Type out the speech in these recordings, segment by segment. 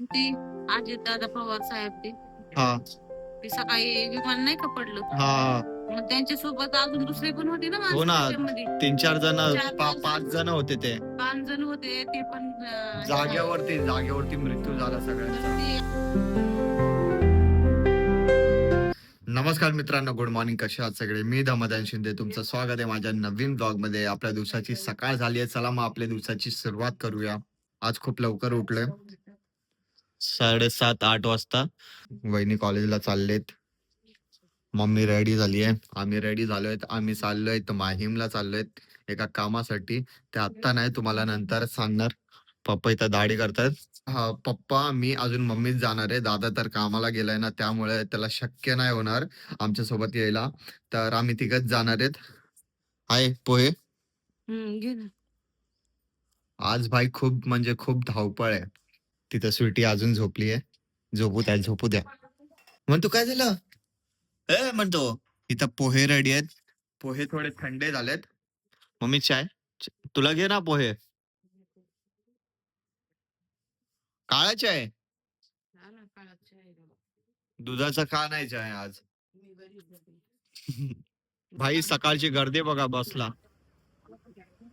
ती अजितदादा पवार साहेब हा ते सकाळी विमान नाही का पडलं, हा मग त्यांच्या सोबत अजून दुसरे पण होते ना हो माणसं ना, त्याच्यामध्ये. 3-4 जण, चार 5 जण होते ते. 5 जण होते ते पण जागेवरती मृत्यू झाला सगळ्यांचा. नमस्कार मित्रांनो, गुड मॉर्निंग. कसे आहात सगळे? मी धमदान शिंदे, तुमचं स्वागत आहे माझ्या नवीन ब्लॉग मध्ये. आपल्या दिवसाची सकाळ झाली आहे, चला मग आपल्या दिवसाची सुरुवात करूया. आज खूप लवकर उठलोय, 7:30-8 वाजता. वहिनी कॉलेजला चाललेत, मम्मी रेडी झाली आहे, आम्ही रेडी झालोय. आम्ही चाललोय तर माहीमला चाललोय एका कामासाठी. ते आत्ता नाही, तुम्हाला नंतर सांगणार. पप्पा इथं दाढी करतात. हा, पप्पा, मी अजून मम्मीच जाणार आहे. दादा तर कामाला गेलाय ना, त्यामुळे त्याला शक्य नाही होणार आमच्या सोबत यायला. तर आम्ही तिघच जाणार आहेत. हाय पोहे. घे ना. आज भाई खूप म्हणजे खूप धावपळ आहे. तिथं स्वीटी अजून झोपली आहे. झोपू द्या. म्हणतो काय झालं म्हणतो. इथं पोहे रेडी आहेत. पोहे थोडे थंडे झालेत. मम्मी चाय. तुला घे ना पोहे. काळा चाय. दुधाचा का नाही चाय आज? भाई सकाळची गर्दी बघा बसला.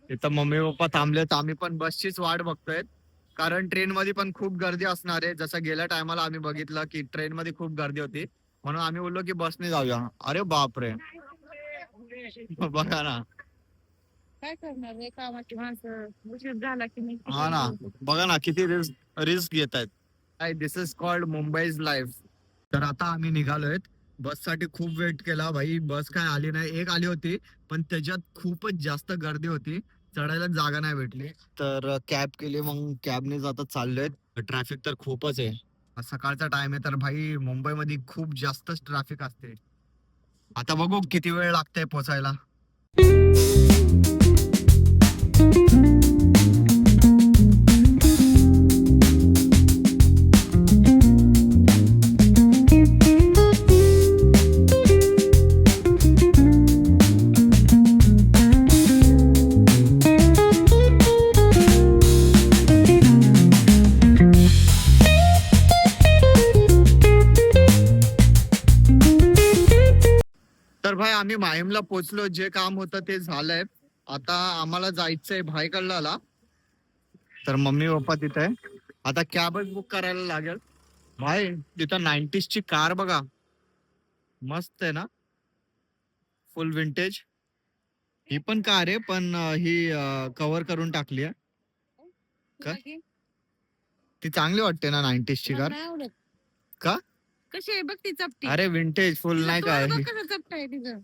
इथं मम्मी पप्पा थांबलेत, आम्ही पण बसचीच वाट बघतोय. कारण ट्रेन मध्ये पण खूप गर्दी असणार आहे. जसं गेल्या टायमाला आम्ही बघितलं की ट्रेन मध्ये खूप गर्दी होती, म्हणून आम्ही बोललो की बसने जाऊया. अरे बापरे, बघा ना. काय करणार रे, कामाची माणसं उशीर झाला की मी हा ना, बघा ना किती रिस्क रिस्क घेत आहेत. दिस इज कॉल्ड मुंबईज लाईफ. तर आता आम्ही निघालोय. बस साठी खूप वेट केला भाई, बस काय आली नाही. एक आली होती, पण त्याच्यात खूपच जास्त गर्दी होती, चढायला जागा नाही भेटली. तर कॅब केली, मग कॅबने जाता चाललोय. ट्रॅफिक तर खूपच आहे. सकाळचा टाइम आहे तर भाई मुंबईमध्ये खूप जास्तच ट्रॅफिक असते. आता बघू किती वेळ लागतंय पोचायला. तर भाई आम्ही माहीमला पोहोचलो, जे काम होतं ते झालंय. आता आम्हाला जायचंय भायखळ्याला. तर मम्मी पप्पा तिथे आहे. आता कॅबच बुक करायला लागेल. भाई तिथं 90s ची कार बघा, मस्त आहे ना, फुल विंटेज. ही पण कार आहे, पण ही कव्हर करून टाकली आहे. का? ती चांगली वाटते ना 90s ची कार? का? कशी आहे बघ ती चपटी. अरे विंटेज फुल नाही काय? कसं चपट आहे तिचं.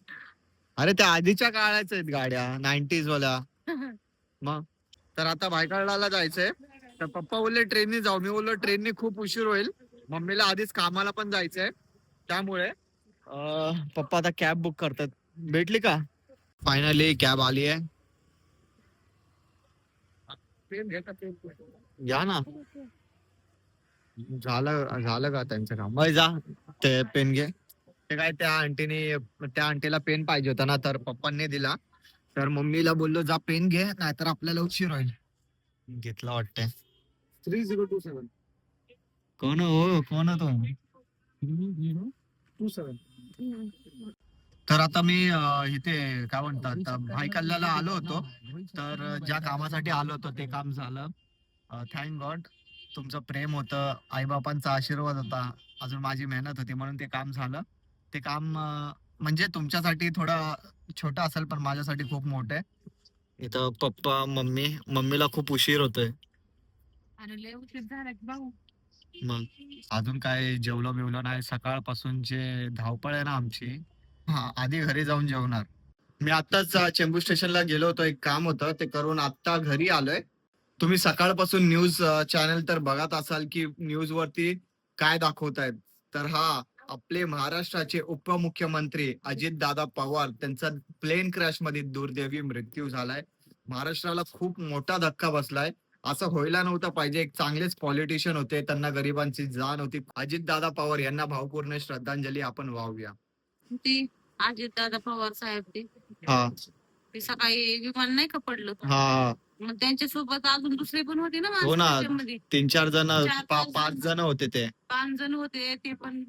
अरे त्या आधीच्या काळाच्या आहेत गाड्या, 90s वाल्या. मग तर आता भायखळ्याला जायचंय. तर पप्पा बोलले ट्रेनने जाऊ, मी बोललो ट्रेनने खूप उशीर होईल. मम्मीला आधीच कामाला पण जायचंय, त्यामुळे पप्पा आता कॅब बुक करतात. भेटली का? फायनली कॅब आली आहे. या ना. झालं झालं का त्यांचं काम? मग जा, ते पेन घे. ते काय त्या आंटीला पेन पाहिजे होता ना, तर पप्पांनी दिला. तर मम्मीला बोललो जा पेन घे, नाहीतर आपल्याला उशीर होईल. घेतला वाटतंय. 3027. कोण हो, कोण तो? 3027. तर आता मी इथे काय म्हणतात भायखळ्याला आलो होतो. तर ज्या कामासाठी आलो होतो ते काम झालं. Thank God. तुमचं प्रेम होतं, आईबापांचा आशीर्वाद होता, अजून माझी मेहनत होती, म्हणून ते काम झालं. ते काम म्हणजे तुमच्यासाठी थोडं छोटं असेल, पण माझ्यासाठी खूप मोठं आहे. इथं पप्पा मम्मीला खूप उशीर होतोय. अरे लय उशीर झाला की भाऊ. मग अजून काय जेवलो बिवलो नाही. सकाळपासून जे धावपळ आहे ना आमची. हा, आधी घरी जाऊन जेवणार. मी आत्ताच चेंबूर स्टेशनला गेलो होतो, एक काम होतं ते करून आता घरी आलोय. तुम्ही सकाळपासून न्यूज चॅनल तर बघत असाल की न्यूज वरती काय दाखवतायत. तर हा, आपले महाराष्ट्राचे उपमुख्यमंत्री अजित दादा पवार, त्यांचा प्लेन क्रॅश मध्ये दुर्दैवी मृत्यू झालाय. महाराष्ट्राला खूप मोठा धक्का बसलाय. असं व्हायला नव्हतं पाहिजे. एक चांगलेच पॉलिटिशियन होते, त्यांना गरिबांची जाण होती. अजित दादा पवार यांना भावपूर्ण श्रद्धांजली आपण वाहूया. ती अजितदादा पवार साहेब ते हा ते सकाळी विमान नाही का पडलं, हा मग त्यांच्यासोबत अजून दुसरे पण होते ना हो ना. माणसं मध्ये 3-4 जण, चार-पाच 5 जण होते ते. 5 जण होते ते पण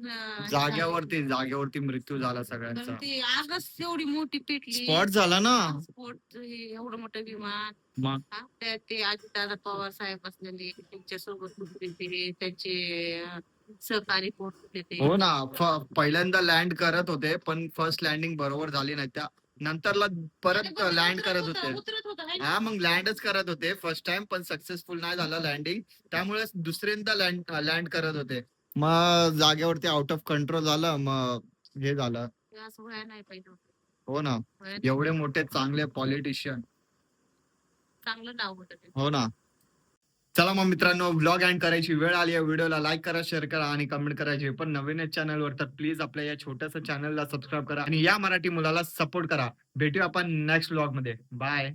जागेवरती मृत्यू झाला पण सगळ्यांचा. ते आगच एवढी मोठी पेटली स्पॉट झाला ना. स्फोट एवढं मोठं विमान मग ते अजितदादा पवार साहेब असलेले त्यांच्या सोबत होते ते त्यांचे सहकारी कोण होते ते हो ना. पहिल्यांदा लँड करत होते पण फर्स्ट लँडिंग बरोबर झाली नाही. त्या नंतरला परत लँड करत होते. उतरत होता है ना? हा मग लँडच करत होते फर्स्ट टाइम पण सक्सेसफुल नाही झालं लँडिंग. त्यामुळे दुसऱ्यांदा लँड करत होते. मग जागेवरती आउट ऑफ कंट्रोल झालं. मग हे झालं. ते असं व्हायला नाही पाहिजे होतं. हो ना. व्हायला नाही. एवढे मोठे चांगले पॉलिटिशियन. चांगलं नाव होतं ते. हो ना. चला मग मित्रांनो, व्लॉग एंड करायची वेळ आली आहे. व्हिडिओला लाईक करा, शेअर करा आणि कमेंट करा. जे पण नवीन आहे चॅनलवर तर प्लीज आपल्या या छोट्याशा चॅनलला सबस्क्राईब करा आणि या मराठी मुलाला सपोर्ट करा. भेटूया आपण नेक्स्ट व्लॉग मध्ये. बाय.